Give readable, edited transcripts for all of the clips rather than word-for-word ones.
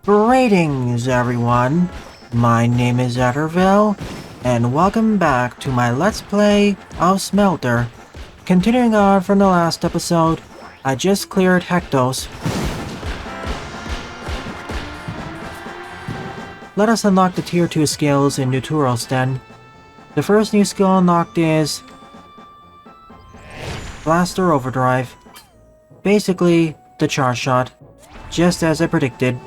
Greetings, everyone. My name is Etterville, and welcome back to my Let's Play of Smelter. Continuing on from the last episode, I just cleared Hectos. Let us unlock the Tier 2 skills in Nutoro's den. The first new skill unlocked is Blaster Overdrive. Basically, the charge shot, just as I predicted.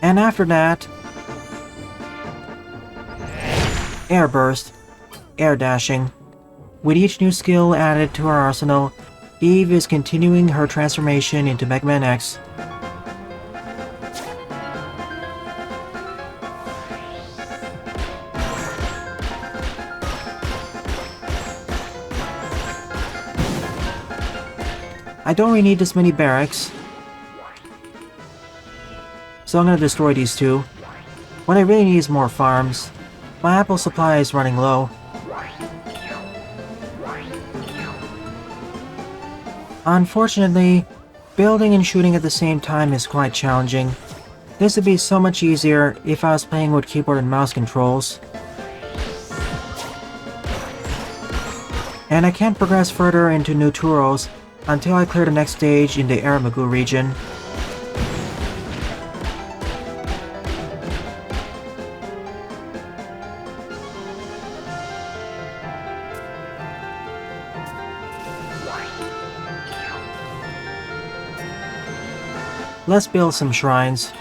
And after that, Air Burst, Air Dashing. With each new skill added to our arsenal, Eve is continuing her transformation into Mega Man X. I don't really need this many barracks, so I'm gonna destroy these two. What I really need is more farms. My apple supply is running low. Unfortunately, building and shooting at the same time is quite challenging. This would be so much easier if I was playing with keyboard and mouse controls. And I can't progress further into Nutoro's until I clear the next stage in the Eremagu region. Let's build some shrines.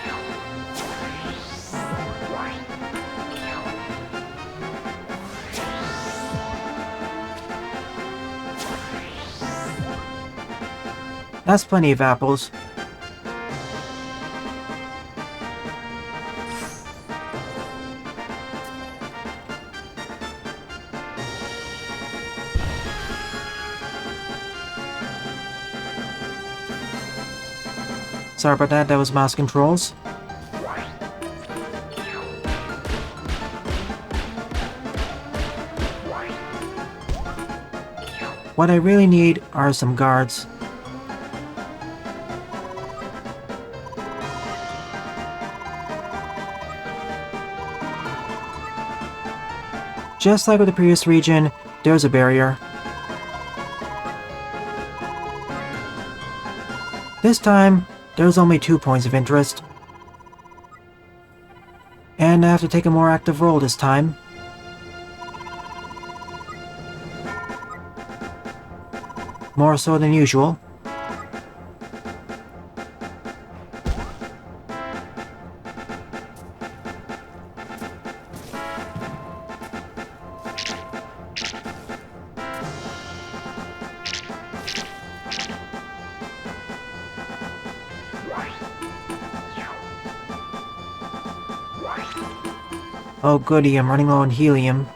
That's plenty of apples. Sorry about that, that was mouse controls. What I really need are some guards. Just like with the previous region, there's a barrier. This time, there's only 2 points of interest. And I have to take a more active role this time. More so than usual. Oh goody, I'm running low on helium.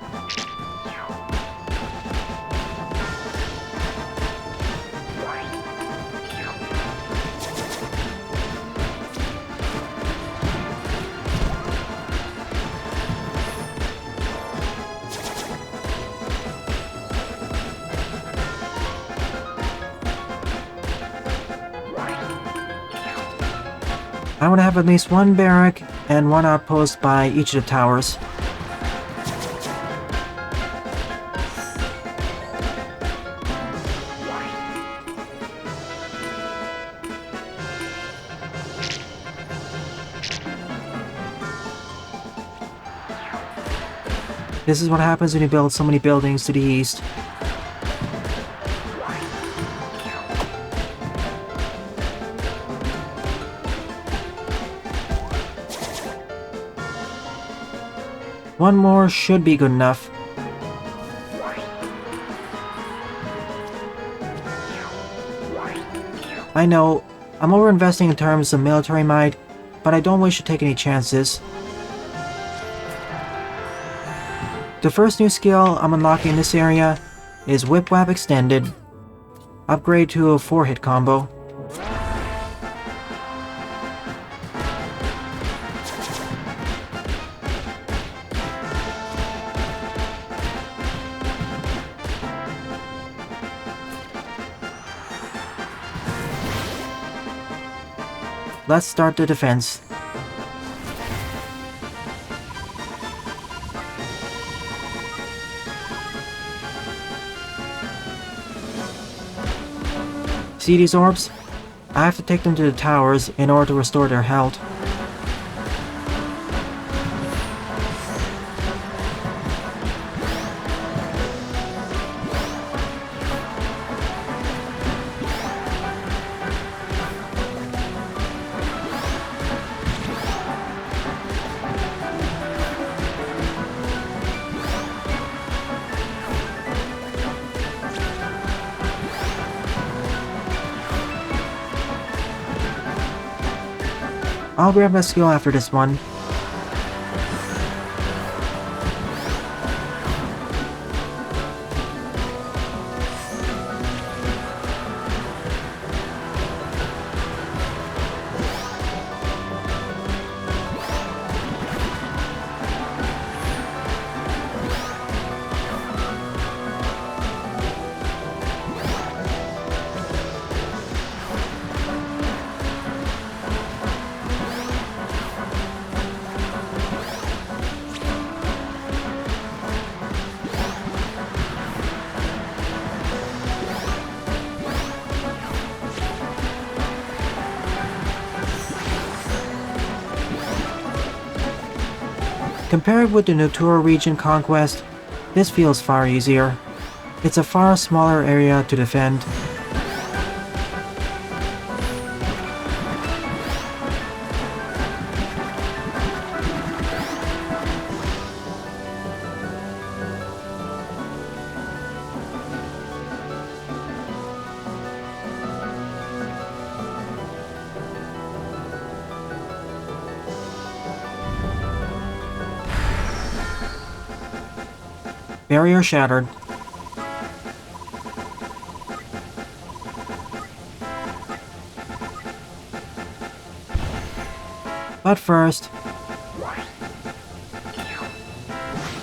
I want to have at least one barrack and one outpost by each of the towers. This is what happens when you build so many buildings to the east. One more should be good enough. I know, I'm over-investing in terms of military might, but I don't wish to take any chances. The first new skill I'm unlocking in this area is Whip Whap Extended. Upgrade to a 4-hit combo. let's start the defense. See these orbs? I have to take them to the towers in order to restore their health. I'll grab my skill after this one. Compared with the Nutoro region conquest, this feels far easier. It's a far smaller area to defend. Barrier shattered. But first,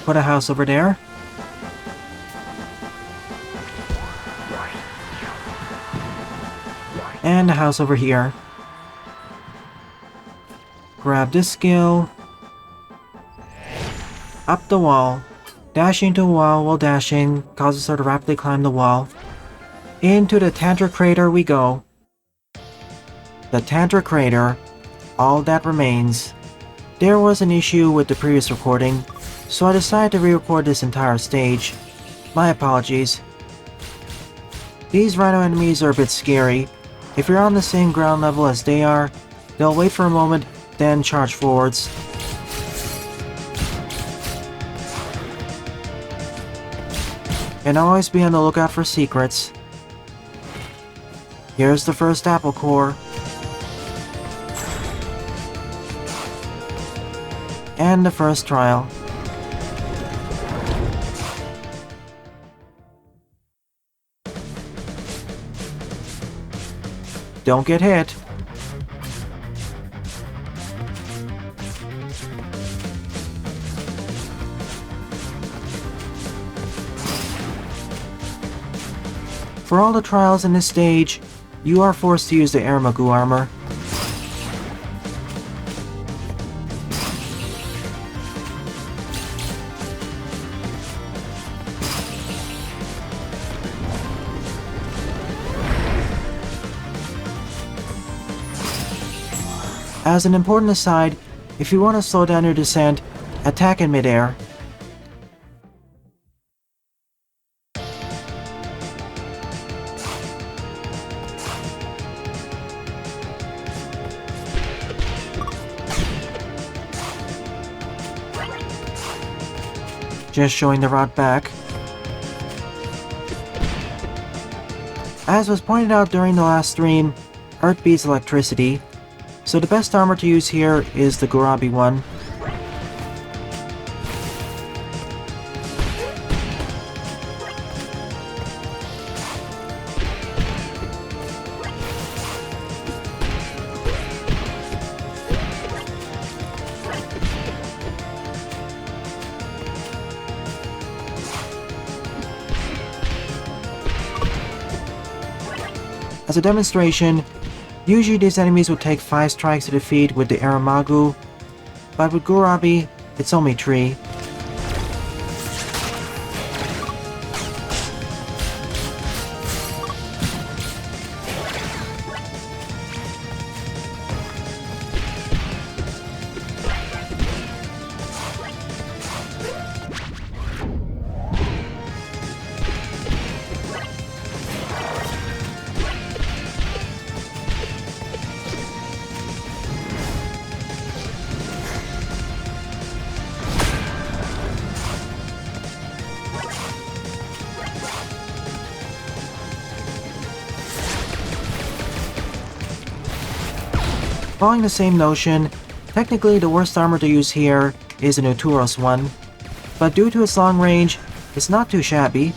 put a house over there. And a house over here. Grab this skill. Up the wall. Dashing to a wall while dashing causes her to rapidly climb the wall. Into the Tantra Crater we go. The Tantra Crater, all that remains. There was an issue with the previous recording, so I decided to re-record this entire stage. My apologies. These rhino enemies are a bit scary. If you're on the same ground level as they are, they'll wait for a moment, then charge forwards. And always be on the lookout for secrets. Here's the first apple core. And the first trial. Don't get hit. For all the trials in this stage, you are forced to use the Eremagu armor. As an important aside, if you want to slow down your descent, attack in midair. Just showing the route back. As was pointed out during the last stream, Earth beats electricity, so the best armor to use here is the Gurabi one. As a demonstration, Usually these enemies would take 5 strikes to defeat with the Eremagu, but with Gurabi, it's only 3. Following the same notion, technically the worst armor to use here is the Nutoro's one, but due to its long range, it's not too shabby.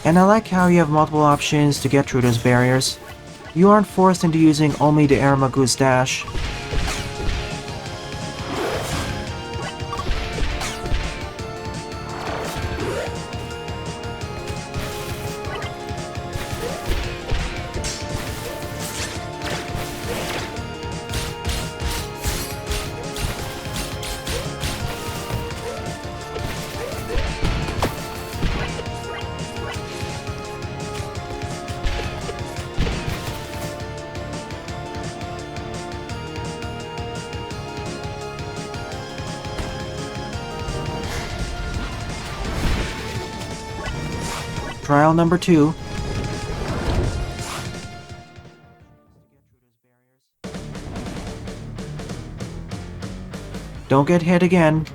And I like how you have multiple options to get through those barriers. You aren't forced into using only the Eremagu's dash. Trial number 2. Don't get hit again.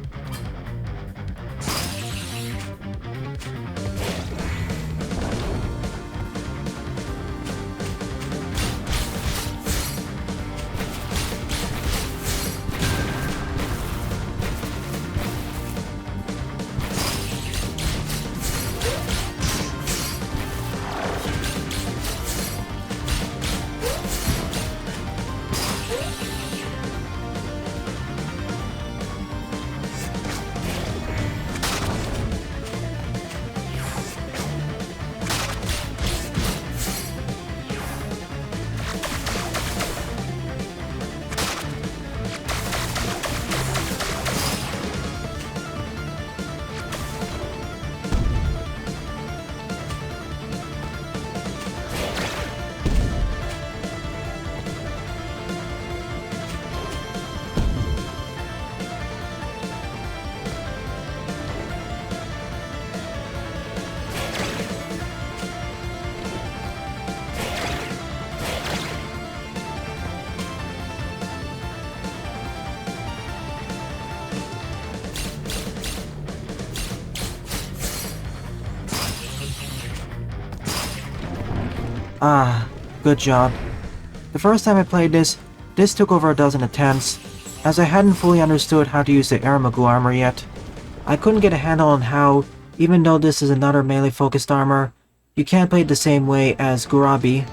Ah, good job. The first time I played this took over a dozen attempts, as I hadn't fully understood how to use the Eremagu armor yet. I couldn't get a handle on how, even though this is another melee-focused armor, you can't play it the same way as Gurabi.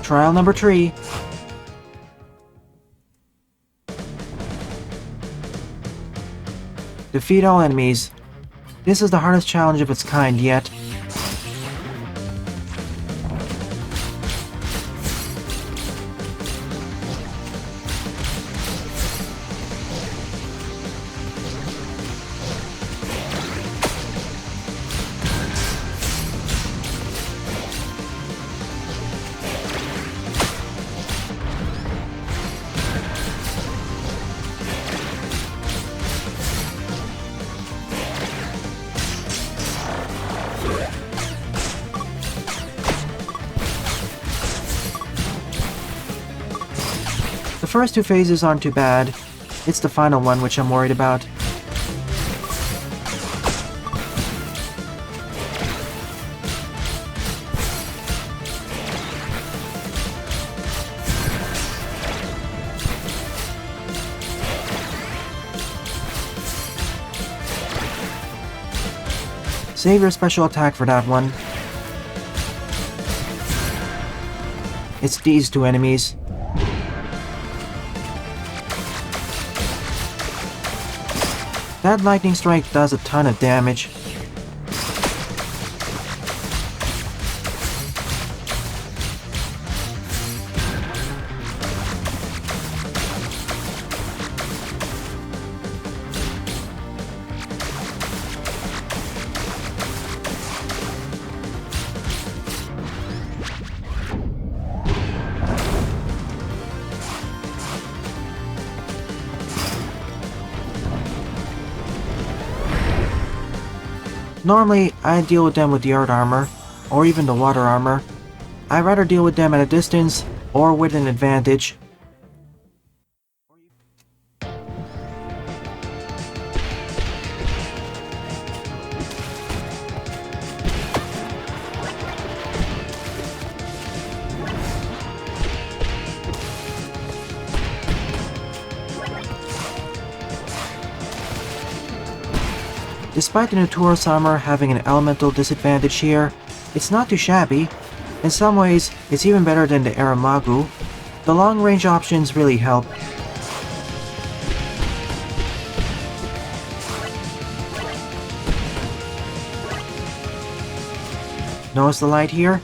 Trial number 3. Defeat all enemies. This is the hardest challenge of its kind yet. The first two phases aren't too bad. It's the final one which I'm worried about. Save your special attack for that one. It's these two enemies. That lightning strike does a ton of damage. Normally, I deal with them with the earth armor, or even the water armor. I'd rather deal with them at a distance, or with an advantage. Despite the Nutoro armor having an elemental disadvantage here, it's not too shabby. In some ways, it's even better than the Eremagu. The long-range options really help. Notice the light here?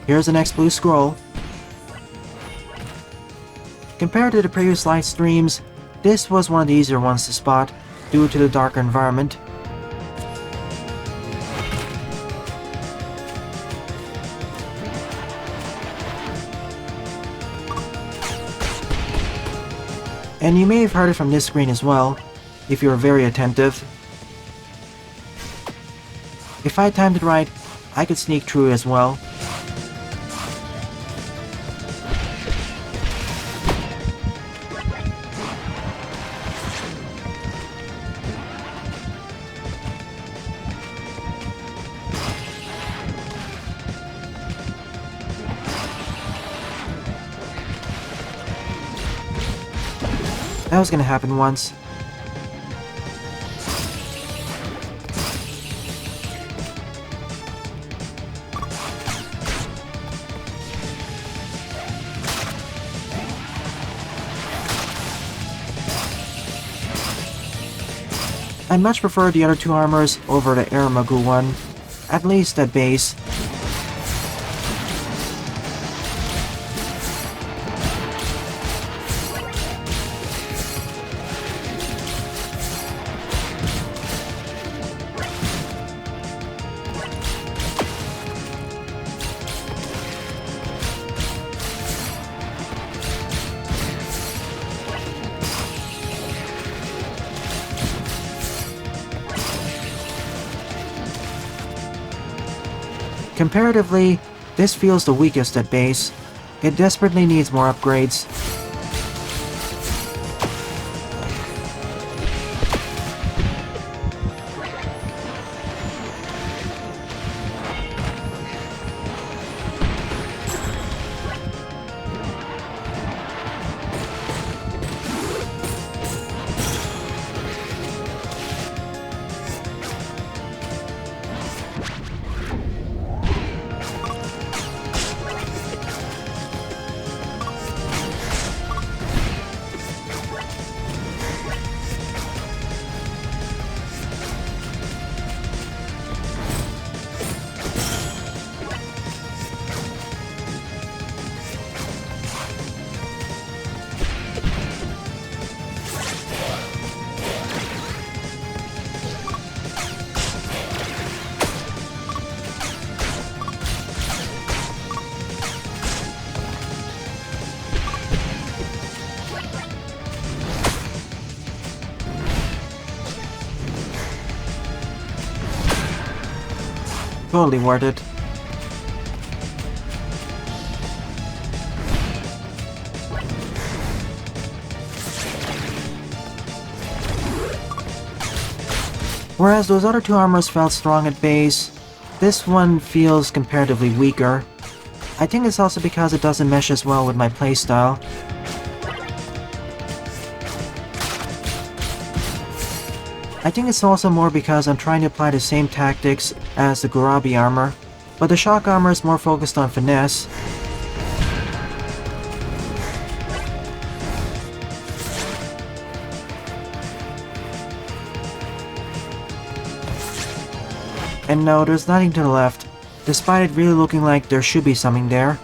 Here's the next blue scroll. Compared to the previous live streams, this was one of the easier ones to spot, due to the darker environment. And you may have heard it from this screen as well, if you're very attentive. If I timed it right, I could sneak through as well. That was gonna happen once. I much prefer the other two armors over the Eremagu one, at least at base. Comparatively, this feels the weakest at base. It desperately needs more upgrades. Totally worth it. Whereas those other two armors felt strong at base, this one feels comparatively weaker. I think it's also because it doesn't mesh as well with my playstyle. I think it's also more because I'm trying to apply the same tactics as the Gurabi armor, but the shock armor is more focused on finesse. And no, there's nothing to the left, despite it really looking like there should be something there.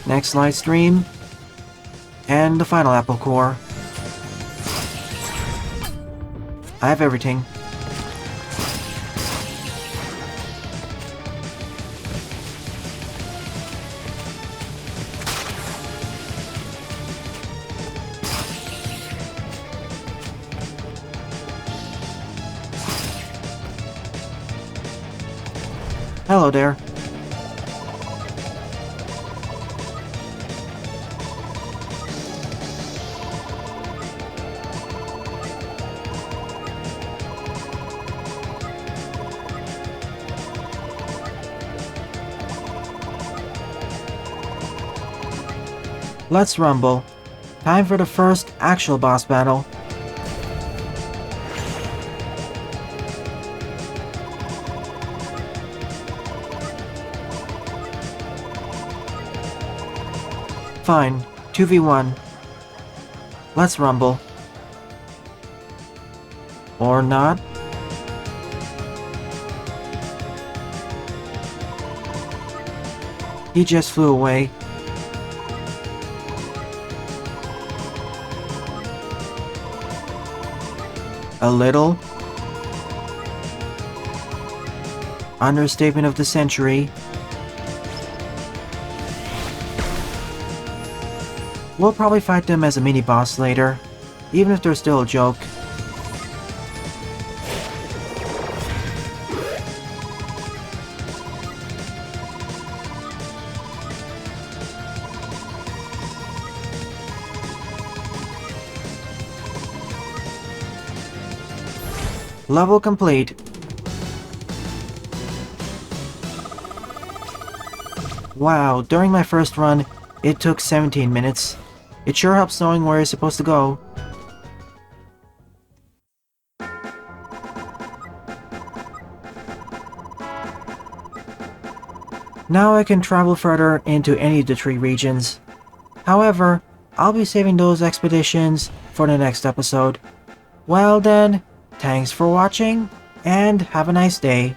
Next livestream, and the final apple core. I have everything. Hello there. Let's rumble. Time for the first actual boss battle. Fine, 2v1. Let's rumble. Or not. He just flew away. A little. Understatement of the century. We'll probably fight them as a mini-boss later, even if they're still a joke. Level complete. Wow, during my first run, it took 17 minutes. It sure helps knowing where you're supposed to go. Now I can travel further into any of the 3 regions. However, I'll be saving those expeditions for the next episode. Well then, thanks for watching, and have a nice day.